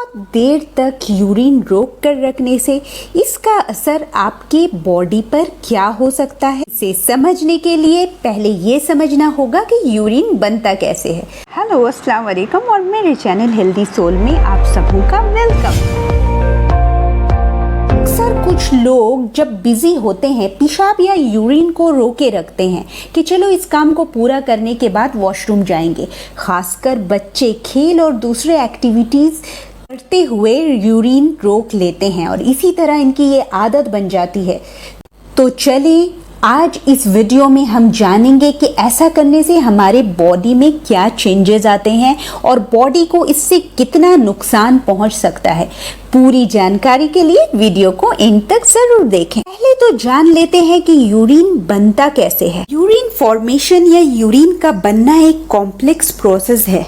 बहुत देर तक यूरिन रोक कर रखने से इसका असर आपके बॉडी पर क्या हो सकता है, इसे समझने के लिए पहले ये समझना होगा कि यूरिन बनता कैसे है। हेलो, अस्सलाम वालेकुम और मेरे चैनल हेल्दी सोल में आप सबों का वेलकम। अक्सर कुछ लोग जब बिजी होते हैं पेशाब या यूरिन को रोके रखते हैं कि चलो इस काम को पूरा करने के बाद वॉशरूम जाएंगे। खासकर बच्चे खेल और दूसरे एक्टिविटीज़ करते हुए यूरिन रोक लेते हैं और इसी तरह इनकी ये आदत बन जाती है। तो चलिए आज इस वीडियो में हम जानेंगे कि ऐसा करने से हमारे बॉडी में क्या चेंजेस आते हैं और बॉडी को इससे कितना नुकसान पहुंच सकता है। पूरी जानकारी के लिए वीडियो को एंड तक जरूर देखें। पहले तो जान लेते हैं कि यूरिन बनता कैसे है। यूरिन फॉर्मेशन या यूरिन का बनना एक कॉम्प्लेक्स प्रोसेस है।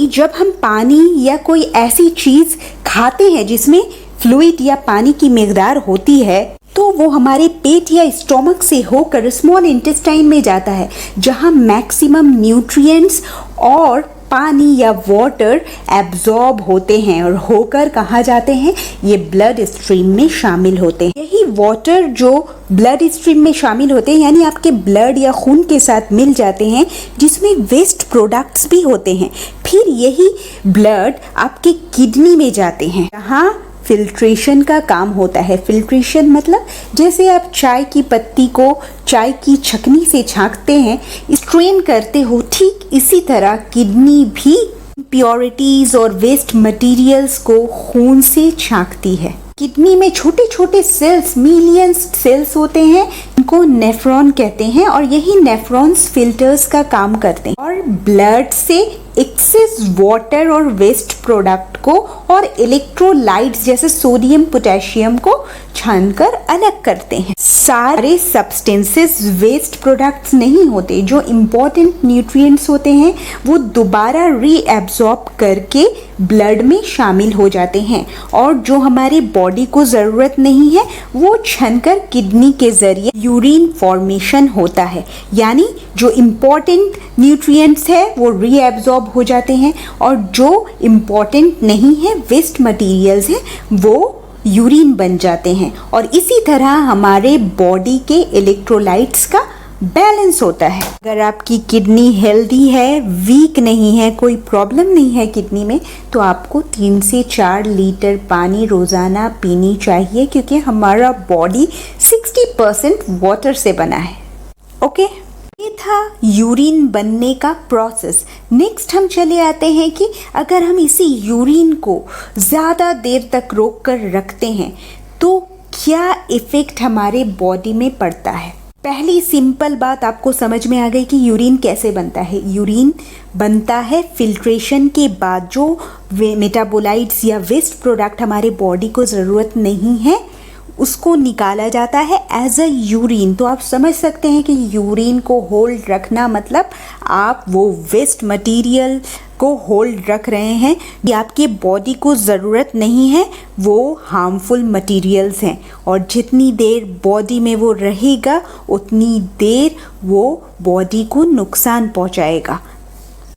जब हम पानी या कोई ऐसी चीज खाते हैं जिसमें फ्लूइड या पानी की मिकदार होती है तो वो हमारे पेट या स्टोमक से होकर स्मॉल इंटेस्टाइन में जाता है, जहां मैक्सिमम न्यूट्रिएंट्स और पानी या वाटर एब्जॉर्ब होते हैं और होकर कहाँ जाते हैं, ये ब्लड स्ट्रीम में शामिल होते हैं। यही वाटर जो ब्लड स्ट्रीम में शामिल होते हैं यानी आपके ब्लड या खून के साथ मिल जाते हैं, जिसमें वेस्ट प्रोडक्ट्स भी होते हैं। फिर यही ब्लड आपके किडनी में जाते हैं, जहाँ फिल्ट्रेशन का काम होता है। फिल्ट्रेशन मतलब जैसे आप चाय की पत्ती को चाय की छकनी से छांकते हैं, स्ट्रेन करते हो, ठीक इसी तरह किडनी भी इम्प्योरिटीज और वेस्ट मटेरियल्स को खून से छांकती है। किडनी में छोटे छोटे सेल्स, मिलियंस सेल्स होते हैं, इनको नेफ्रॉन कहते हैं और यही नेफ्रॉन्स फिल्टर्स का काम करते हैं और ब्लड से एक्सेस वाटर और वेस्ट प्रोडक्ट को और इलेक्ट्रोलाइट्स जैसे सोडियम पोटेशियम को छानकर अलग करते हैं। सारे सब्सटेंसेस वेस्ट प्रोडक्ट्स नहीं होते। जो इम्पोर्टेंट न्यूट्रिएंट्स होते हैं वो दोबारा रीएब्जॉर्ब करके ब्लड में शामिल हो जाते हैं और जो हमारे बॉडी को ज़रूरत नहीं है वो छनकर किडनी के ज़रिए यूरिन फॉर्मेशन होता है। यानी जो इम्पोर्टेंट न्यूट्रिएंट्स है वो रीएब्जॉर्ब हो जाते हैं और जो इम्पोर्टेंट नहीं है, वेस्ट मटेरियल्स हैं, वो यूरिन बन जाते हैं। और इसी तरह हमारे बॉडी के इलेक्ट्रोलाइट्स का बैलेंस होता है। अगर आपकी किडनी हेल्दी है, वीक नहीं है, कोई प्रॉब्लम नहीं है किडनी में, तो आपको 3 से 4 लीटर पानी रोज़ाना पीनी चाहिए, क्योंकि हमारा बॉडी 60% वाटर से बना है। ओके, ये था यूरिन बनने का प्रोसेस। नेक्स्ट हम चले आते हैं कि अगर हम इसी यूरिन को ज़्यादा देर तक रोक कर रखते हैं तो क्या इफ़ेक्ट हमारे बॉडी में पड़ता है। पहली सिंपल बात आपको समझ में आ गई कि यूरिन कैसे बनता है। यूरिन बनता है फिल्ट्रेशन के बाद। जो मेटाबोलाइट्स या वेस्ट प्रोडक्ट हमारे बॉडी को ज़रूरत नहीं है उसको निकाला जाता है एज अ यूरिन। तो आप समझ सकते हैं कि यूरिन को होल्ड रखना मतलब आप वो वेस्ट मटेरियल को होल्ड रख रहे हैं कि आपके बॉडी को ज़रूरत नहीं है, वो हार्मफुल मटेरियल्स हैं और जितनी देर बॉडी में वो रहेगा उतनी देर वो बॉडी को नुकसान पहुंचाएगा।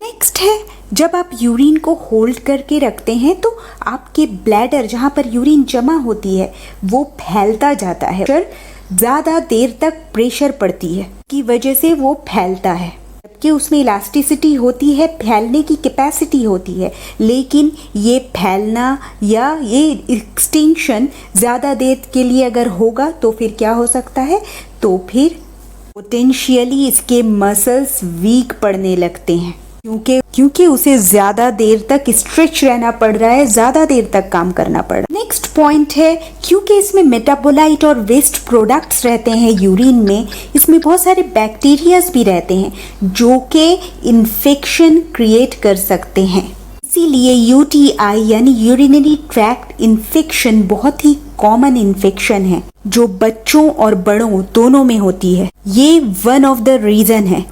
नेक्स्ट है, जब आप यूरिन को होल्ड करके रखते हैं तो आपके ब्लैडर जहाँ पर यूरिन जमा होती है वो फैलता जाता है। ज़्यादा देर तक प्रेशर पड़ती है की वजह से वो फैलता है, जबकि उसमें इलास्टिसिटी होती है, फैलने की कैपेसिटी होती है। लेकिन ये फैलना या ये एक्सटेंशन ज़्यादा देर के लिए अगर होगा तो फिर क्या हो सकता है, तो फिर पोटेंशियली इसके मसल्स वीक पड़ने लगते हैं, क्योंकि उसे ज़्यादा देर तक स्ट्रेच रहना पड़ रहा है, ज़्यादा देर तक काम करना पड़ रहा है। नेक्स्ट पॉइंट है, क्योंकि इसमें मेटाबोलाइट और वेस्ट प्रोडक्ट्स रहते हैं यूरिन में, इसमें बहुत सारे बैक्टीरियाज भी रहते हैं जो कि इन्फेक्शन क्रिएट कर सकते हैं। इसीलिए यूटीआई यानी यूरिनरी ट्रैक्ट इन्फेक्शन बहुत ही कॉमन इन्फेक्शन है जो बच्चों और बड़ों दोनों में होती है। ये वन ऑफ द रीज़न है।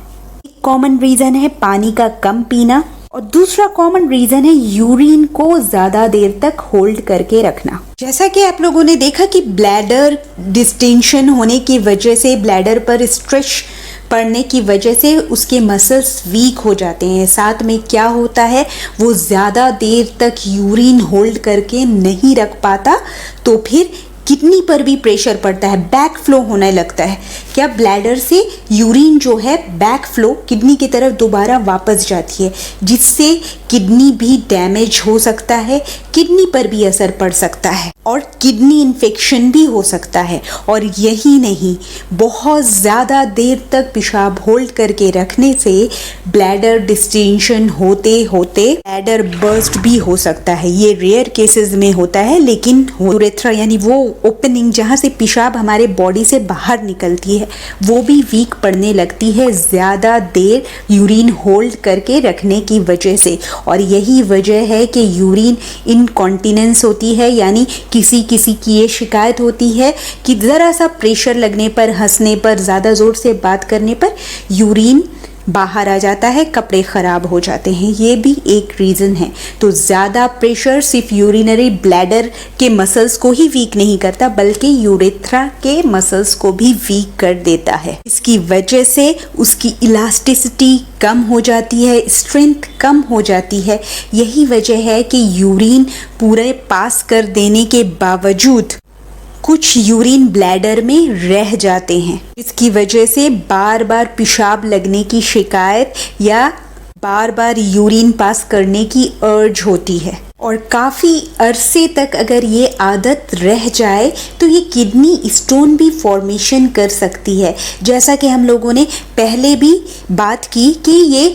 कॉमन रीज़न है पानी का कम पीना और दूसरा कॉमन रीज़न है यूरिन को ज़्यादा देर तक होल्ड करके रखना। जैसा कि आप लोगों ने देखा कि ब्लैडर डिस्टेंशन होने की वजह से ब्लैडर पर स्ट्रेच पड़ने की वजह से उसके मसल्स वीक हो जाते हैं। साथ में क्या होता है, वो ज़्यादा देर तक यूरिन होल्ड करके नहीं रख पाता, तो फिर किडनी पर भी प्रेशर पड़ता है, बैक फ्लो होने लगता है। क्या ब्लैडर से यूरिन जो है बैक फ्लो किडनी की तरफ दोबारा वापस जाती है, जिससे किडनी भी डैमेज हो सकता है, किडनी पर भी असर पड़ सकता है और किडनी इन्फेक्शन भी हो सकता है। और यही नहीं, बहुत ज़्यादा देर तक पेशाब होल्ड करके रखने से ब्लैडर डिस्टेंशन होते होते ब्लैडर बर्स्ट भी हो सकता है। ये रेयर केसेस में होता है, लेकिन यूरेथ्रा यानी वो ओपनिंग जहाँ से पेशाब हमारे बॉडी से बाहर निकलती है, वो भी वीक पड़ने लगती है ज़्यादा देर यूरिन होल्ड करके रखने की वजह से। और यही वजह है कि यूरिन इनकॉन्टिनेंस होती है, यानी किसी किसी की ये शिकायत होती है कि ज़रा सा प्रेशर लगने पर, हंसने पर, ज़्यादा ज़ोर से बात करने पर यूरिन बाहर आ जाता है, कपड़े ख़राब हो जाते हैं। ये भी एक रीज़न है। तो ज़्यादा प्रेशर सिर्फ यूरिनरी ब्लैडर के मसल्स को ही वीक नहीं करता, बल्कि यूरेथ्रा के मसल्स को भी वीक कर देता है। इसकी वजह से उसकी इलास्टिसिटी कम हो जाती है, स्ट्रेंथ कम हो जाती है। यही वजह है कि यूरिन पूरे पास कर देने के बावजूद कुछ यूरिन ब्लैडर में रह जाते हैं। इसकी वजह से बार बार पेशाब लगने की शिकायत या बार बार यूरिन पास करने की अर्ज होती है। और काफ़ी अरसे तक अगर ये आदत रह जाए तो ये किडनी स्टोन भी फॉर्मेशन कर सकती है। जैसा कि हम लोगों ने पहले भी बात की कि ये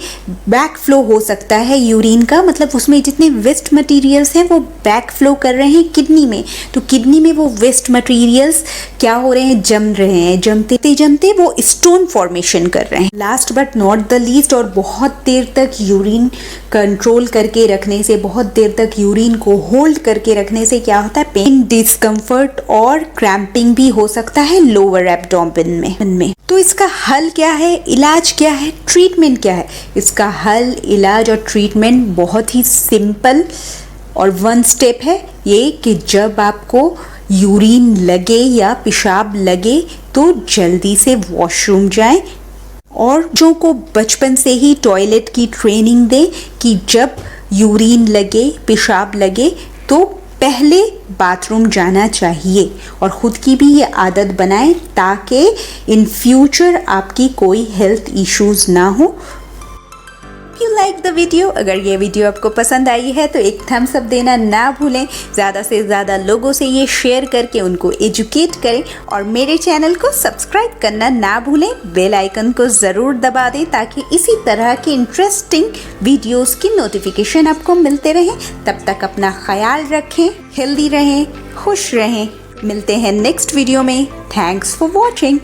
बैक फ्लो हो सकता है यूरिन का, मतलब उसमें जितने वेस्ट मटेरियल्स हैं वो बैक फ्लो कर रहे हैं किडनी में, तो किडनी में वो वेस्ट मटेरियल्स क्या हो रहे हैं, जम रहे हैं, जमते जमते वो स्टोन फॉर्मेशन कर रहे हैं। Last but not the least, और बहुत देर तक यूरिन कंट्रोल करके रखने से, बहुत देर तक यूरिन को होल्ड करके रखने से क्या होता है, पेन, डिस्कम्फर्ट और क्रैम्पिंग भी हो सकता है लोअर एब्डोमेन में। तो इसका हल क्या है, इलाज क्या है, ट्रीटमेंट क्या है? इसका हल, इलाज और ट्रीटमेंट बहुत ही सिंपल और वन स्टेप है। ये कि जब आपको यूरिन लगे या पेशाब लगे तो जल्दी से वॉशरूम जाएं, और जो को बचपन से ही टॉयलेट की ट्रेनिंग दें कि जब यूरिन लगे, पेशाब लगे तो पहले बाथरूम जाना चाहिए, और ख़ुद की भी ये आदत बनाएं ताकि इन फ्यूचर आपकी कोई हेल्थ इश्यूज़ ना हो। यू लाइक द वीडियो, अगर ये वीडियो आपको पसंद आई है तो एक थम्स अप देना ना भूलें। ज़्यादा से ज़्यादा लोगों से ये शेयर करके उनको एजुकेट करें, और मेरे चैनल को सब्सक्राइब करना ना भूलें। बेल आइकन को ज़रूर दबा दें ताकि इसी तरह के इंटरेस्टिंग वीडियोस की नोटिफिकेशन आपको मिलते रहें। तब तक अपना ख्याल रखें, हेल्दी रहें, खुश रहें। मिलते हैं नेक्स्ट वीडियो में। Thanks for watching.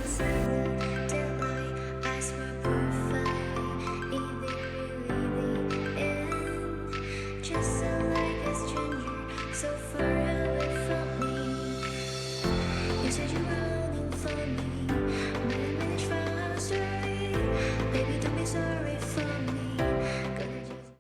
Just